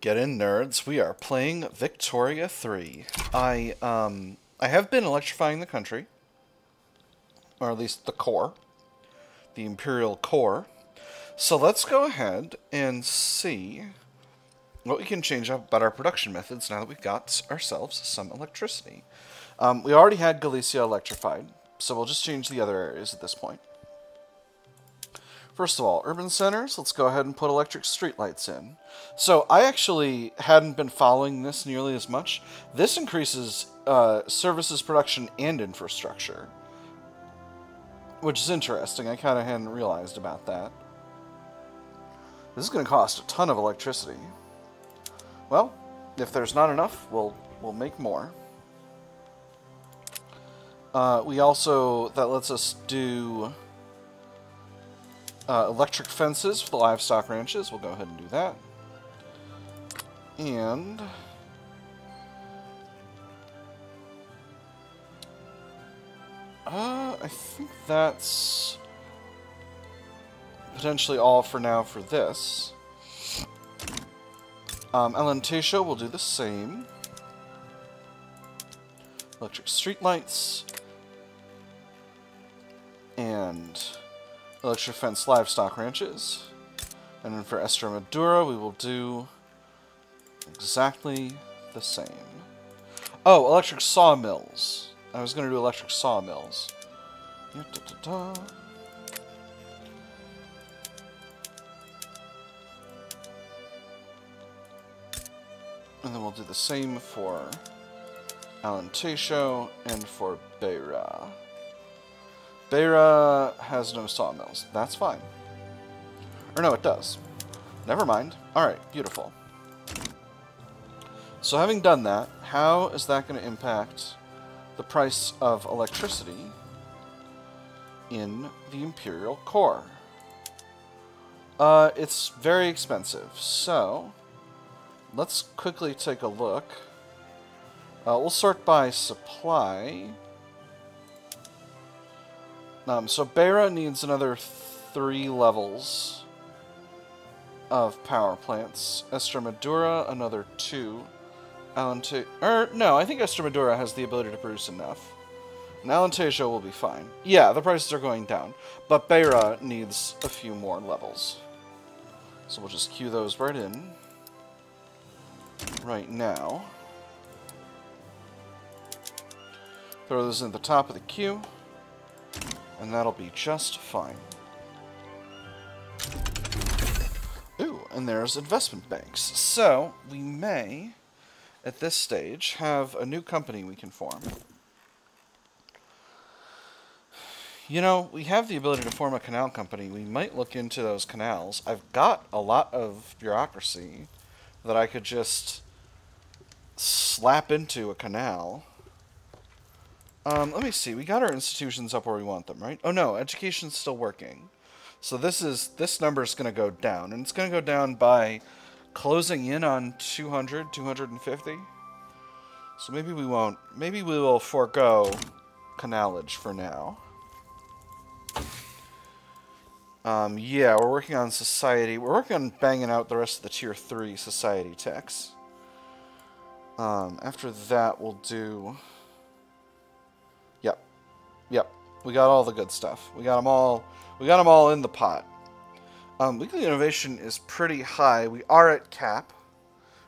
Get in, nerds. We are playing Victoria 3. I have been electrifying the country, or at least the core, the Imperial core. So let's go ahead and see what we can change up about our production methods now that we've got ourselves some electricity. We already had Galicia electrified, so we'll just change the other areas at this point. First of all, urban centers, let's go ahead and put electric streetlights in. So I actually hadn't been following this nearly as much. This increases services production and infrastructure, which is interesting. I kind of hadn't realized about that. This is going to cost a ton of electricity. Well, if there's not enough, we'll make more. We also, that lets us do electric fences for the livestock ranches. We'll go ahead and do that. And I think that's potentially all for now for this. Alentejo will do the same. Electric streetlights. And electric fence livestock ranches. And then for Estremadura, we will do exactly the same. Oh, electric sawmills. I was going to do electric sawmills. And then we'll do the same for Alentejo and for Beira. Beira has no sawmills. That's fine. Or no, it does. Never mind. Alright, beautiful. So having done that, how is that going to impact the price of electricity in the Imperial core? It's very expensive. So let's quickly take a look. We'll sort by supply. So Beira needs another 3 levels of power plants. Estremadura, another 2. No, I think Estremadura has the ability to produce enough. And Alentejo will be fine. Yeah, the prices are going down. But Beira needs a few more levels. So we'll just queue those right in. Right now. Throw those in the top of the queue. And that'll be just fine. Ooh, and there's investment banks. So, we may, at this stage, have a new company we can form. You know, we have the ability to form a canal company. We might look into those canals. I've got a lot of bureaucracy that I could just slap into a canal. Let me see. We got our institutions up where we want them, right? Oh no, education's still working. So this number is going to go down, and it's going to go down by closing in on 200, 250. So maybe we won't. Maybe we will forego canalage for now. Yeah, we're working on society. We're working on banging out the rest of the tier 3 society techs. After that, we'll do. Yep, we got all the good stuff. We got them all. We got them all in the pot. Weekly innovation is pretty high. We are at cap.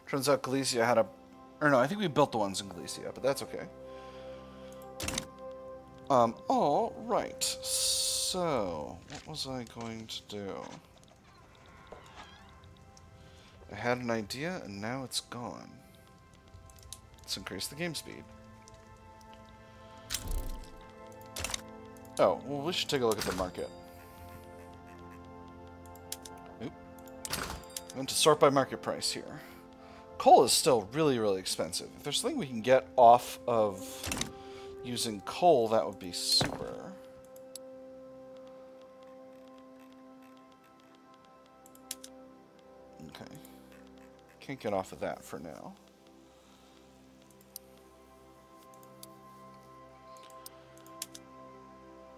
Turns out Galicia had a, or no, I think we built the ones in Galicia, but that's okay. All right. So, what was I going to do? I had an idea, and now it's gone. Let's increase the game speed. Oh, well, we should take a look at the market. Oop. I'm going to sort by market price here. Coal is still really, really expensive. If there's something we can get off of using coal, that would be super. Okay. Can't get off of that for now.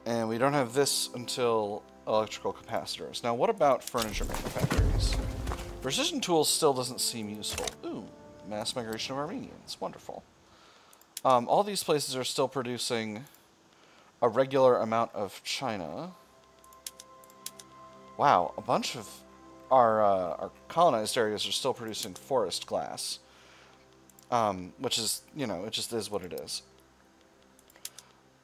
And we don't have this until electrical capacitors. Now, what about furniture manufacturers? Precision tools still doesn't seem useful. Ooh, mass migration of Armenians. Wonderful. All these places are still producing a regular amount of China. Wow, a bunch of our colonized areas are still producing forest glass. Which is, you know, it just is what it is.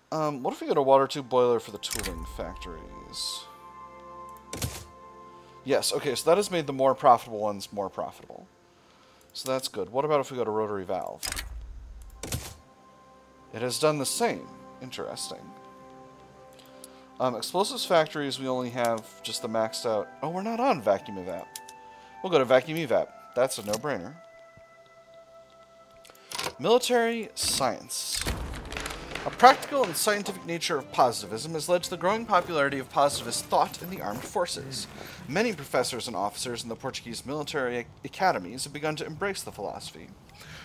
What if we get a water tube boiler for the tooling factories? Yes, okay, so that has made the more profitable ones more profitable. So that's good. What about if we go to rotary valve? It has done the same. Interesting. Explosives factories, we only have just the maxed out... Oh, we're not on vacuum evap. We'll go to vacuum evap. That's a no-brainer. Military science. A practical and scientific nature of positivism has led to the growing popularity of positivist thought in the armed forces. Many professors and officers in the Portuguese military academies have begun to embrace the philosophy.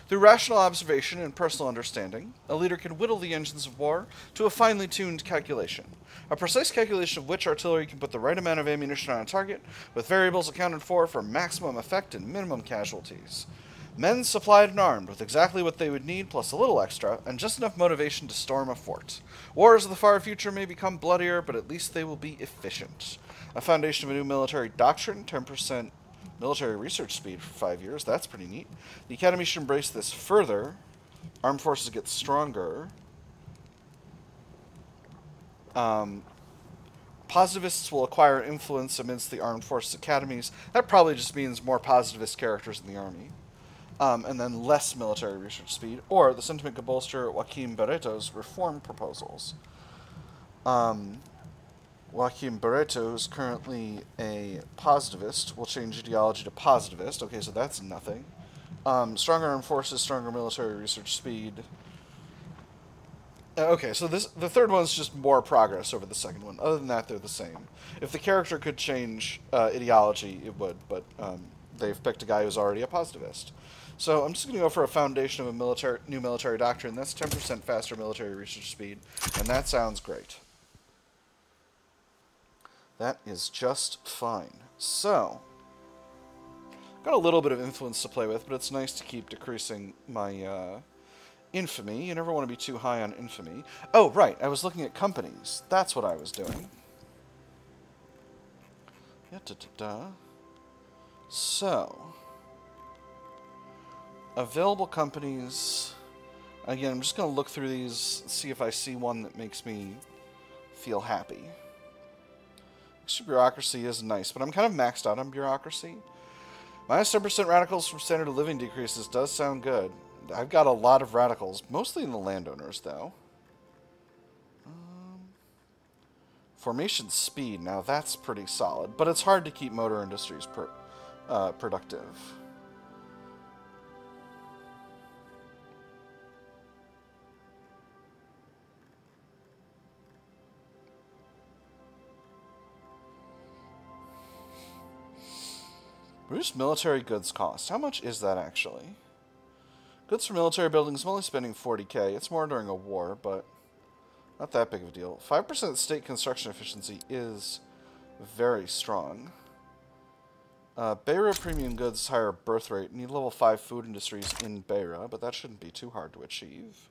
Through rational observation and personal understanding, a leader can whittle the engines of war to a finely tuned calculation. A precise calculation of which artillery can put the right amount of ammunition on a target, with variables accounted for maximum effect and minimum casualties. Men supplied and armed with exactly what they would need, plus a little extra, and just enough motivation to storm a fort. Wars of the far future may become bloodier, but at least they will be efficient. A foundation of a new military doctrine, 10% military research speed for 5 years. That's pretty neat. The Academy should embrace this further. Armed forces get stronger. Positivists will acquire influence amidst the armed forces academies. That probably just means more positivist characters in the army. And then less military research speed. Or the sentiment could bolster Joaquim Barreto's reform proposals. Joaquim Barreto, who's currently a positivist, will change ideology to positivist. Okay, so that's nothing. Stronger armed forces, stronger military research speed. Okay, so the third one's just more progress over the second one. Other than that, they're the same. If the character could change ideology, it would, but they've picked a guy who's already a positivist. So I'm just going to go for a foundation of a new military doctrine. That's 10% faster military research speed, and that sounds great. That is just fine. So, got a little bit of influence to play with, but it's nice to keep decreasing my infamy. You never want to be too high on infamy. Oh, right, I was looking at companies. That's what I was doing. So, available companies. Again, I'm just going to look through these, see if I see one that makes me feel happy. Extra bureaucracy is nice, but I'm kind of maxed out on bureaucracy. Minus 10% radicals from standard of living decreases does sound good. I've got a lot of radicals, mostly in the landowners, though. Formation speed, now that's pretty solid, but it's hard to keep motor industries productive. Reduce military goods cost. How much is that, actually? Goods for military buildings, I'm only spending 40k. It's more during a war, but not that big of a deal. 5% state construction efficiency is very strong. Beira premium goods, higher birth rate. Need level 5 food industries in Beira, but that shouldn't be too hard to achieve.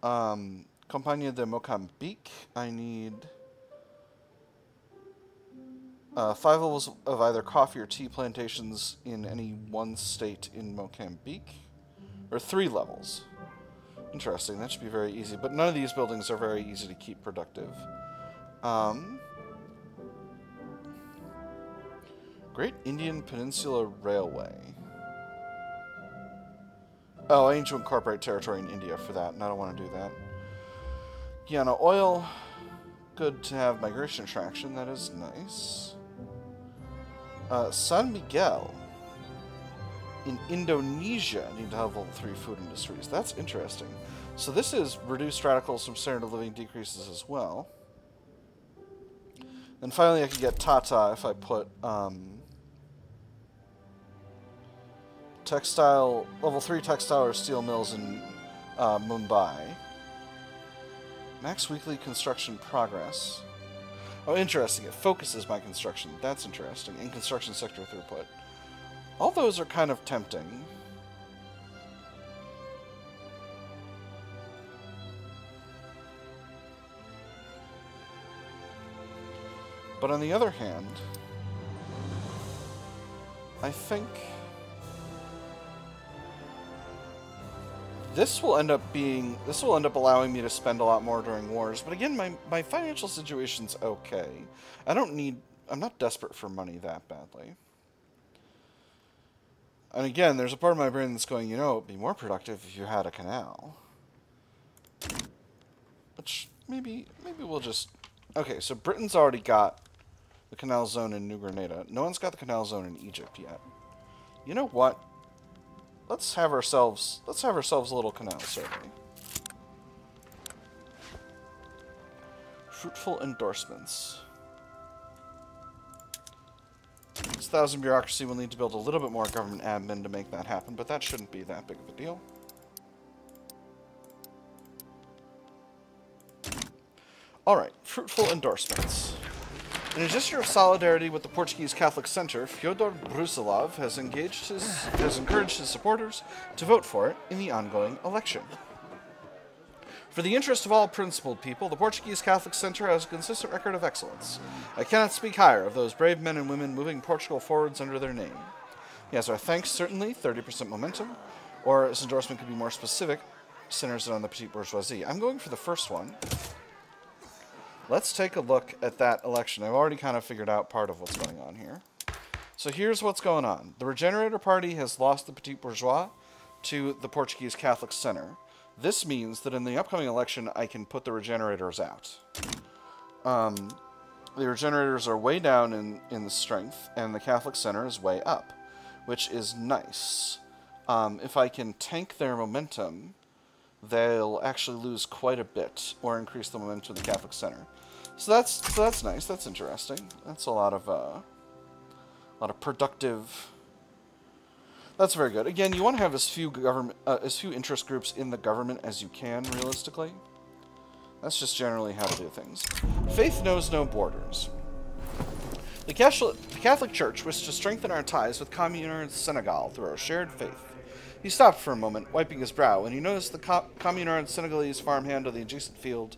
Compañía de Mocambique, I need 5 levels of either coffee or tea plantations in any one state in Mocambique. Or 3 levels. Interesting, that should be very easy. But none of these buildings are very easy to keep productive. Great Indian Peninsula Railway. Oh, I need to incorporate territory in India for that, and I don't want to do that. Yeah, no, oil. Good to have migration attraction, that is nice. San Miguel. In Indonesia, need to have level 3 food industries. That's interesting. So this is reduced radicals from standard of living decreases as well. And finally, I can get Tata if I put level 3 textile or steel mills in Mumbai. Max weekly construction progress. Oh, interesting. It focuses my construction. That's interesting. In construction sector throughput. All those are kind of tempting. But on the other hand, I think this will end up allowing me to spend a lot more during wars. But again, my financial situation's okay. I'm not desperate for money that badly. And again, there's a part of my brain that's going, it'd be more productive if you had a canal. Which, maybe we'll just... Okay, so Britain's already got the canal zone in New Granada. No one's got the canal zone in Egypt yet. You know what? Let's have ourselves a little canal survey. Fruitful endorsements. 6,000 bureaucracy will need to build a little bit more government admin to make that happen, but that shouldn't be that big of a deal. Alright, fruitful endorsements. In a gesture of solidarity with the Portuguese Catholic Center, Fyodor Brusilov has encouraged his supporters to vote for it in the ongoing election. For the interest of all principled people, the Portuguese Catholic Center has a consistent record of excellence. I cannot speak higher of those brave men and women moving Portugal forwards under their name. He has our thanks, certainly, 30% momentum, or his endorsement could be more specific, centers it on the petite bourgeoisie. I'm going for the first one. Let's take a look at that election. I've already kind of figured out part of what's going on here. So here's what's going on. The Regenerator Party has lost the Petit Bourgeois to the Portuguese Catholic Center. This means that in the upcoming election, I can put the Regenerators out. The Regenerators are way down in the strength, and the Catholic Center is way up, which is nice. If I can tank their momentum, they'll actually lose quite a bit, or increase the momentum of the Catholic Center. So that's nice. That's interesting. That's a lot of productive. That's very good. Again, you want to have as few interest groups in the government as you can, realistically. That's just generally how to do things. Faith knows no borders. The Catholic Church wished to strengthen our ties with communards Senegal through our shared faith. He stopped for a moment, wiping his brow, and he noticed the communard Senegalese farmhand of the adjacent field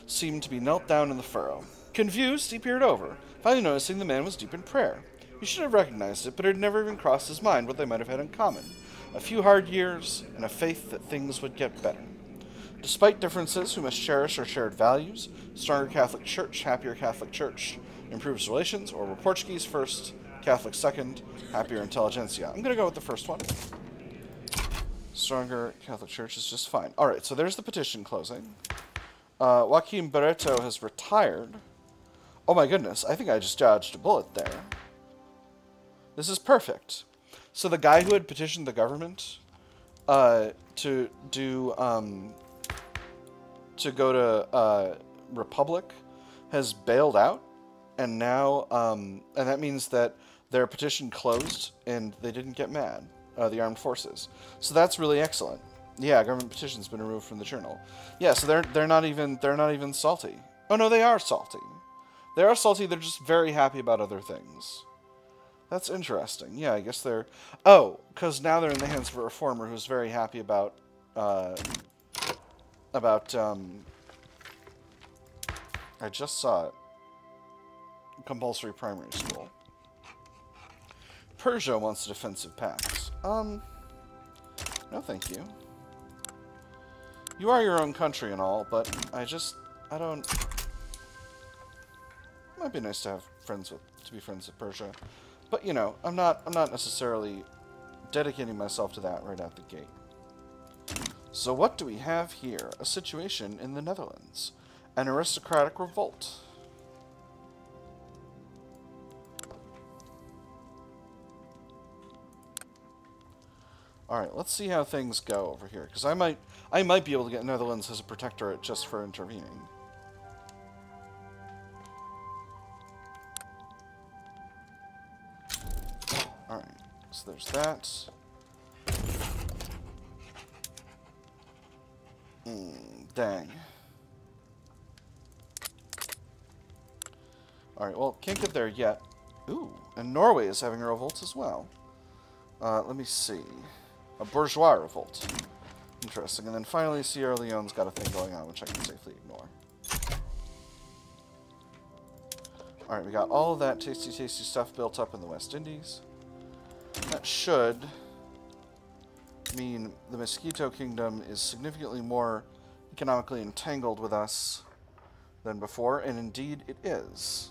seemed to be knelt down in the furrow. Confused, he peered over, finally noticing the man was deep in prayer. He should have recognized it, but it had never even crossed his mind what they might have had in common. A few hard years, and a faith that things would get better. Despite differences, we must cherish our shared values. Stronger Catholic Church, happier Catholic Church, improves relations, or we're Portuguese first, Catholic second, happier intelligentsia. I'm going to go with the first one. Stronger Catholic Church is just fine. Alright, so there's the petition closing. Joaquim Barreto has retired. Oh my goodness, I think I just dodged a bullet there. This is perfect. So the guy who had petitioned the government to go to Republic has bailed out, and now and that means that their petition closed and they didn't get mad. The armed forces. So that's really excellent. Yeah, government petition's been removed from the journal. Yeah, so they're not even salty. Oh no, they are salty. They are salty. They're just very happy about other things. That's interesting. Yeah, I guess they're... Oh, because now they're in the hands of a reformer who's very happy about I just saw it. Compulsory primary school. Persia wants a defensive pact. No thank you. You are your own country and all, but I don't... It might be nice to have to be friends with Persia. But, you know, I'm not necessarily dedicating myself to that right out the gate. So what do we have here? A situation in the Netherlands. An aristocratic revolt. Alright, let's see how things go over here, because I might be able to get Netherlands as a protectorate just for intervening. Alright, so there's that. Dang. Alright, well, can't get there yet. Ooh, and Norway is having a revolt as well. Let me see. A bourgeois revolt. Interesting. And then finally, Sierra Leone's got a thing going on, which I can safely ignore. Alright, we got all of that tasty, tasty stuff built up in the West Indies. That should mean the Miskito Kingdom is significantly more economically entangled with us than before, and indeed it is.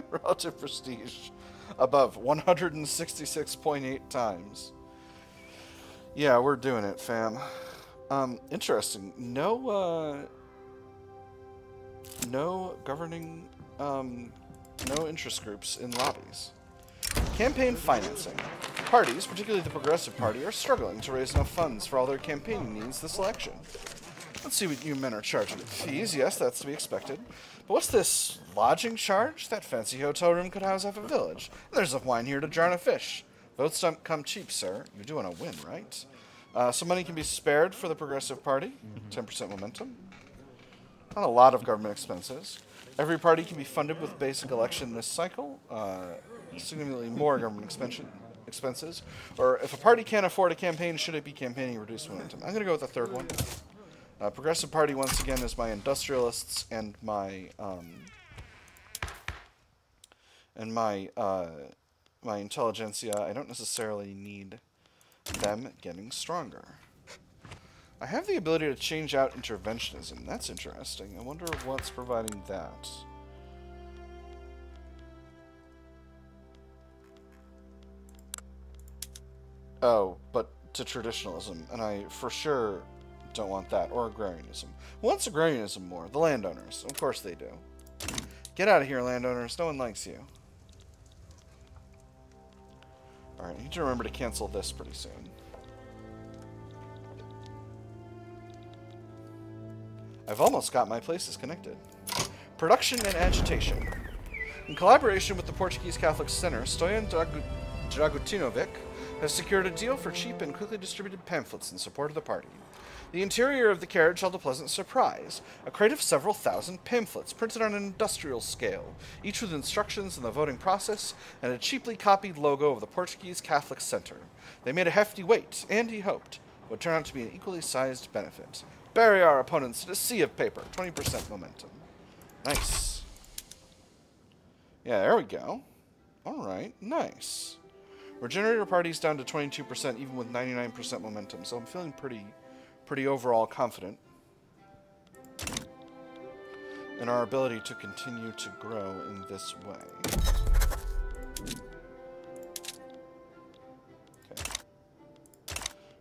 Relative prestige above 166.8 times. Yeah, we're doing it, fam. Interesting. No governing, no interest groups in lobbies. Campaign financing. Parties, particularly the Progressive Party, are struggling to raise enough funds for all their campaigning needs this election. Let's see what you men are charging. Fees, yes, that's to be expected. But what's this lodging charge? That fancy hotel room could house half a village. And there's enough wine here to drown a fish. Votes don't come cheap, sir. You do want to win, right? Some money can be spared for the Progressive Party. 10% momentum. Not a lot of government expenses. Every party can be funded with basic election this cycle. Significantly more government expenses. Or if a party can't afford a campaign, should it be campaigning reduced momentum? I'm going to go with the third one. Progressive Party, once again, is my industrialists and my my intelligentsia. I don't necessarily need them getting stronger. I have the ability to change out interventionism. That's interesting. I wonder what's providing that. Oh, but to traditionalism, and I for sure don't want that, or agrarianism. Who wants agrarianism more? The landowners. Of course they do. Get out of here, landowners. No one likes you. Alright, I need to remember to cancel this pretty soon. I've almost got my places connected. Production and agitation. In collaboration with the Portuguese Catholic Center, Stoyan Dragutinovic has secured a deal for cheap and quickly distributed pamphlets in support of the party. The interior of the carriage held a pleasant surprise. A crate of several thousand pamphlets printed on an industrial scale, each with instructions on the voting process and a cheaply copied logo of the Portuguese Catholic Center. They made a hefty weight, and he hoped would turn out to be an equally sized benefit. Bury our opponents in a sea of paper. 20% momentum. Nice. Yeah, there we go. Alright, nice. Regenerate our parties down to 22% even with 99% momentum, so I'm feeling pretty overall confident in our ability to continue to grow in this way. Okay.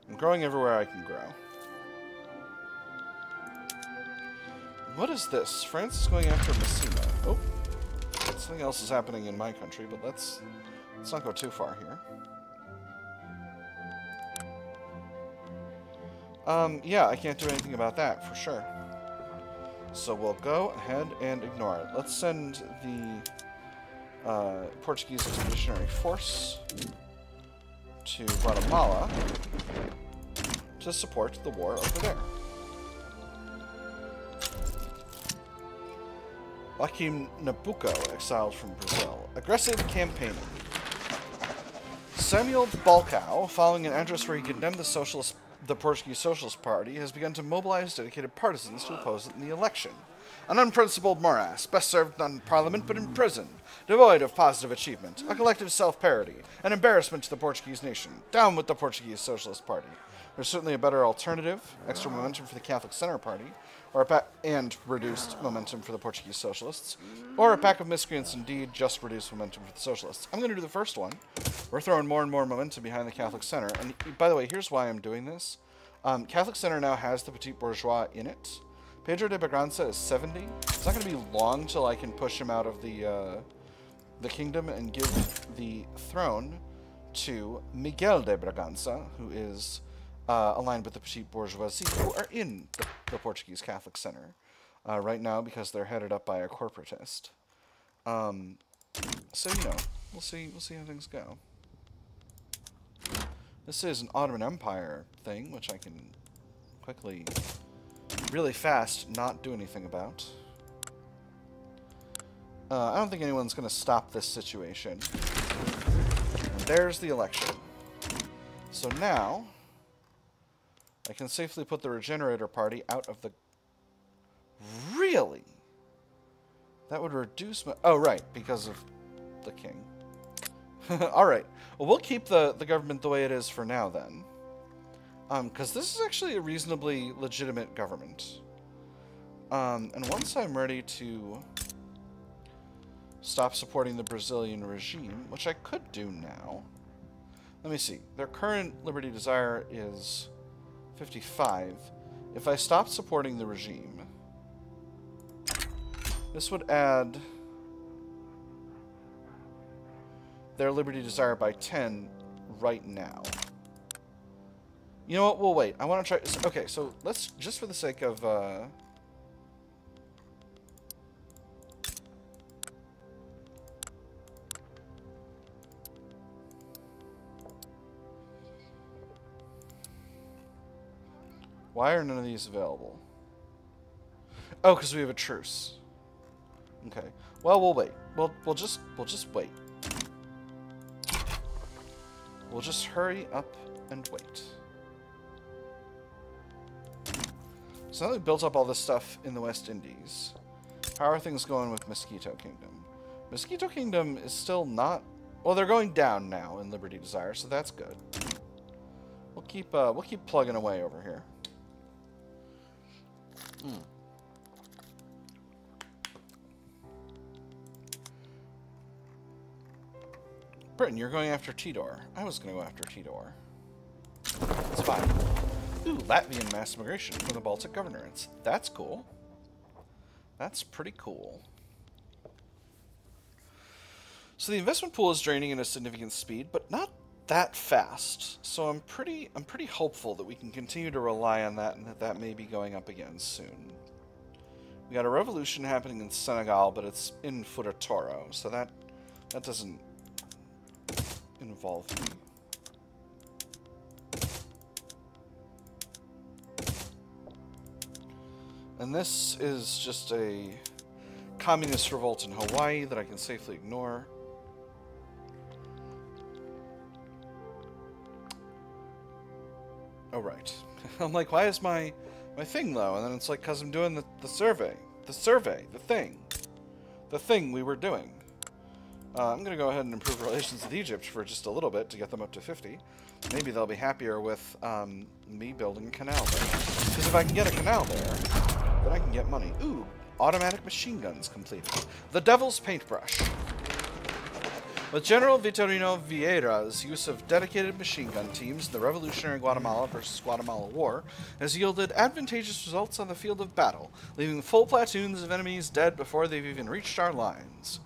I'm growing everywhere I can grow. What is this? France is going after Messina. Oh, something else is happening in my country, but let's not go too far here. Yeah, I can't do anything about that, for sure. So we'll go ahead and ignore it. Let's send the Portuguese Expeditionary Force to Guatemala to support the war over there. Joaquim Nabucco, exiled from Brazil. Aggressive campaigning. Samuel Balcao, following an address where he condemned the Portuguese Socialist Party, has begun to mobilize dedicated partisans to oppose it in the election. An unprincipled morass, best served not in Parliament but in prison, devoid of positive achievement, a collective self-parody, an embarrassment to the Portuguese nation. Down with the Portuguese Socialist Party. There's certainly a better alternative, extra momentum for the Catholic Center Party, and reduced momentum for the Portuguese Socialists, or a pack of miscreants indeed, just reduced momentum for the Socialists. I'm going to do the first one. We're throwing more and more momentum behind the Catholic Center, and by the way, here's why I'm doing this. Catholic Center now has the Petit Bourgeois in it. Pedro de Braganca is 70. It's not going to be long till I can push him out of the kingdom and give the throne to Miguel de Braganca, who is aligned with the Petit Bourgeoisie, who are in the Portuguese Catholic Center right now because they're headed up by a corporatist. So, you know, we'll see how things go. This is an Ottoman Empire thing, which I can quickly, really fast, not do anything about. I don't think anyone's going to stop this situation. And there's the election. So now, I can safely put the regenerator party out of the... Really? That would reduce my... Oh, right, because of the king. Alright. Well, we'll keep the government the way it is for now, then. Because this is actually a reasonably legitimate government. And once I'm ready to stop supporting the Brazilian regime, which I could do now... Let me see. Their current Liberty Desire is 55. If I stop supporting the regime, this would add their Liberty Desire by 10 right now. You know what? We'll wait. I want to try... Okay, so let's, just for the sake of... Why are none of these available? Oh, because we have a truce. Okay. Well, we'll wait. We'll just wait. We'll just hurry up and wait. So now we've built up all this stuff in the West Indies. How are things going with Miskito Kingdom? Miskito Kingdom is still not... Well, they're going down now in Liberty Desire, so that's good. We'll keep plugging away over here. Britain, you're going after Tidor. I was going to go after Tidor. It's fine. Ooh, Latvian mass immigration from the Baltic governorates. That's cool. That's pretty cool. So the investment pool is draining at a significant speed, but not that fast. So I'm pretty hopeful that we can continue to rely on that, and that may be going up again soon. We got a revolution happening in Senegal, but it's in Futatoro, so that doesn't involve me. And this is just a communist revolt in Hawaii that I can safely ignore. Oh, right. I'm like, why is my thing low? And then it's like, because I'm doing the survey. The thing we were doing. I'm going to go ahead and improve relations with Egypt for just a little bit to get them up to 50. Maybe they'll be happier with me building a canal there. Because if I can get a canal there, then I can get money. Ooh, automatic machine guns completed. The Devil's Paintbrush. With General Vitorino Vieira's use of dedicated machine gun teams in the Revolutionary Guatemala versus Guatemala War has yielded advantageous results on the field of battle, leaving full platoons of enemies dead before they've even reached our lines.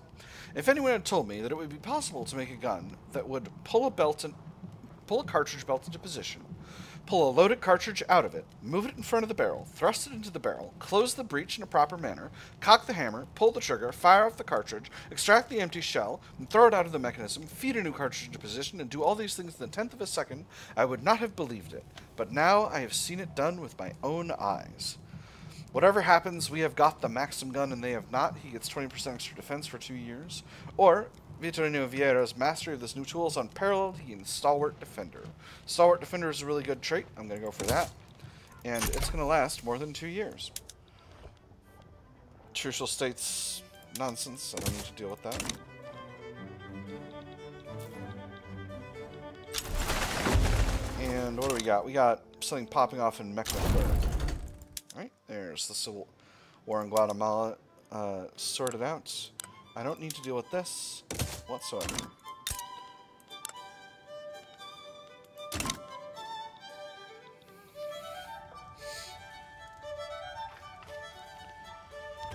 If anyone had told me that it would be possible to make a gun that would pull a cartridge belt into position, pull a loaded cartridge out of it, move it in front of the barrel, thrust it into the barrel, close the breech in a proper manner, cock the hammer, pull the trigger, fire off the cartridge, extract the empty shell, and throw it out of the mechanism, feed a new cartridge into position, and do all these things in the 10th of a second, I would not have believed it. But now I have seen it done with my own eyes. Whatever happens, we have got the Maxim gun and they have not. He gets 20% extra defense for 2 years. Or, Vitorino Vieira's mastery of this new tool is unparalleled. He is Stalwart Defender. Stalwart Defender is a really good trait. I'm going to go for that. And it's going to last more than 2 years. Trucial States nonsense. I don't need to deal with that. And what do we got? We got something popping off in Mexico. Alright, there's the Civil War in Guatemala sorted out. I don't need to deal with this whatsoever.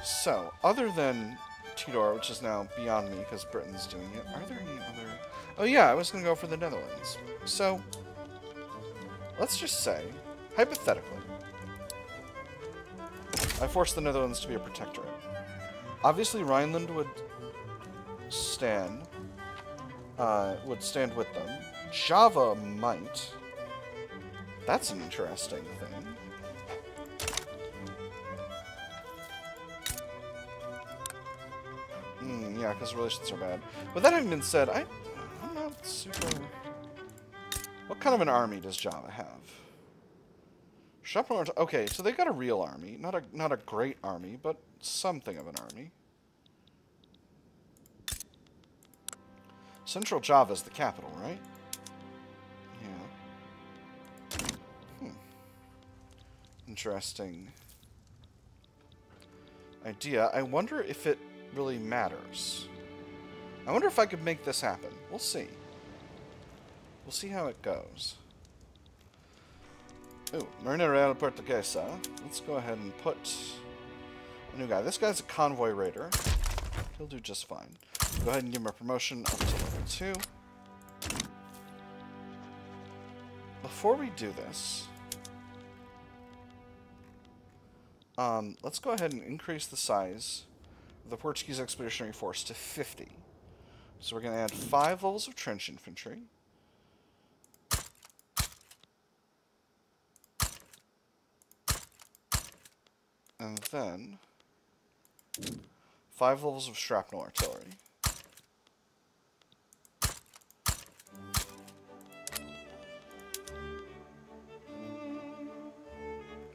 So, other than Tidor, which is now beyond me because Britain's doing it, are there any other... Oh yeah, I was going to go for the Netherlands. So, let's just say, hypothetically, I forced the Netherlands to be a protectorate. Obviously, Rhineland would stand with them. Java might. That's an interesting thing. Yeah, because relations are bad. With that having been said, I'm not super... What kind of an army does Java have? Okay, so they got a real army. Not a great army, but something of an army. Central Java is the capital, right? Yeah. Interesting idea. I wonder if it really matters. I wonder if I could make this happen. We'll see. We'll see how it goes. Ooh, Marina Real Portuguesa. Let's go ahead and put a new guy. This guy's a convoy raider. He'll do just fine. Go ahead and give him a promotion up to level 2. Before we do this, let's go ahead and increase the size of the Portuguese Expeditionary Force to 50. So we're going to add 5 levels of trench infantry. And then 5 levels of shrapnel artillery.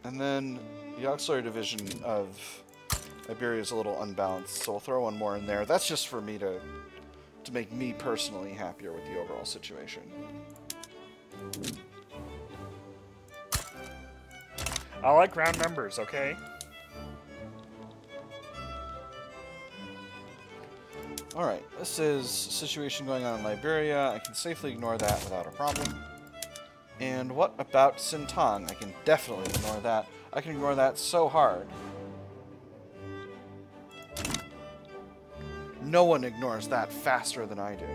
And then the auxiliary division of Iberia is a little unbalanced, so we'll throw one more in there. That's just for me to make me personally happier with the overall situation. I like round numbers, okay? Alright, this is a situation going on in Liberia. I can safely ignore that without a problem. And what about Sintang? I can definitely ignore that. I can ignore that so hard. No one ignores that faster than I do.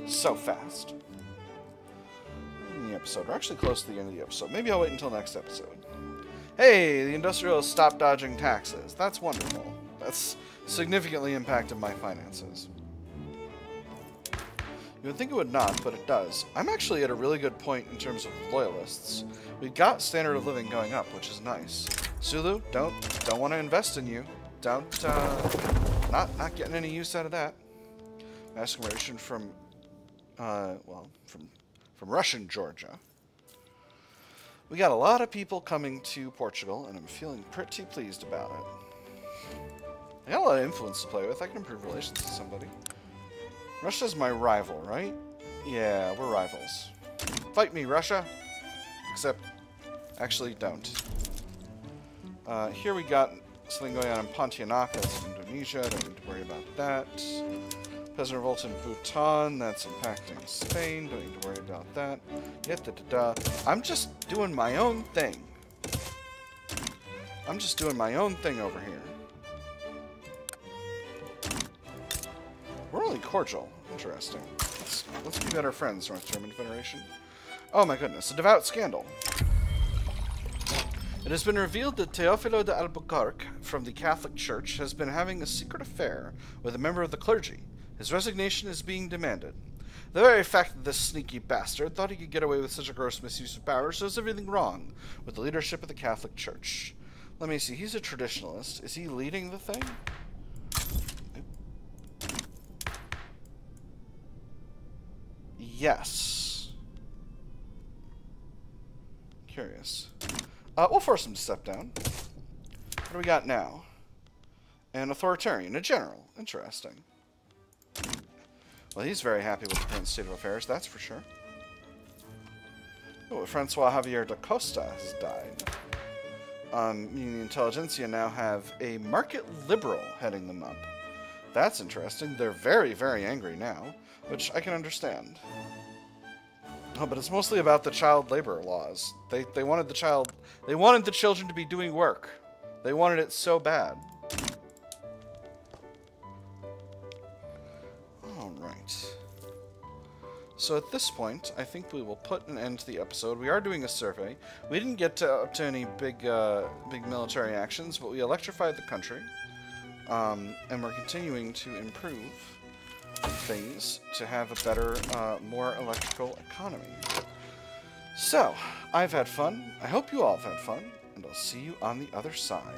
So fast. In the episode. We're actually close to the end of the episode. Maybe I'll wait until next episode. Hey, the industrialists stopped dodging taxes. That's wonderful. That's significantly impacted my finances. You would think it would not, but it does. I'm actually at a really good point in terms of loyalists. We've got standard of living going up, which is nice. Sulu, don't want to invest in you. Don't, not getting any use out of that. Mass immigration from, from Russian Georgia. We got a lot of people coming to Portugal, and I'm feeling pretty pleased about it. I got a lot of influence to play with. I can improve relations with somebody. Russia's my rival, right? Yeah, we're rivals. Fight me, Russia! Except, actually, don't. Here we got something going on in Pontianak, in Indonesia. Don't need to worry about that. Peasant revolt in Bhutan. That's impacting Spain. Don't need to worry about that. I'm just doing my own thing. I'm just doing my own thing over here. We're only cordial. Interesting. Let's be better friends, North German Federation. Oh my goodness, a devout scandal. It has been revealed that Teofilo de Albuquerque from the Catholic Church has been having a secret affair with a member of the clergy. His resignation is being demanded. The very fact that this sneaky bastard thought he could get away with such a gross misuse of power shows everything wrong with the leadership of the Catholic Church. Let me see, he's a traditionalist. Is he leading the thing? Yes. Curious. We'll force him to step down. What do we got now? An authoritarian, a general. Interesting. Well, he's very happy with the current state of affairs, that's for sure. Oh, Francois Javier da Costa has died. Meaning the intelligentsia now have a market liberal heading them up. That's interesting. They're very, very angry now, which I can understand. Oh, but it's mostly about the child labor laws. They wanted the children to be doing work. They wanted it so bad. Alright. So at this point, I think we will put an end to the episode. We are doing a survey. We didn't get up to any big military actions, but we electrified the country. And we're continuing to improve things to have a better, more electrical economy. So, I've had fun. I hope you all have had fun, and I'll see you on the other side.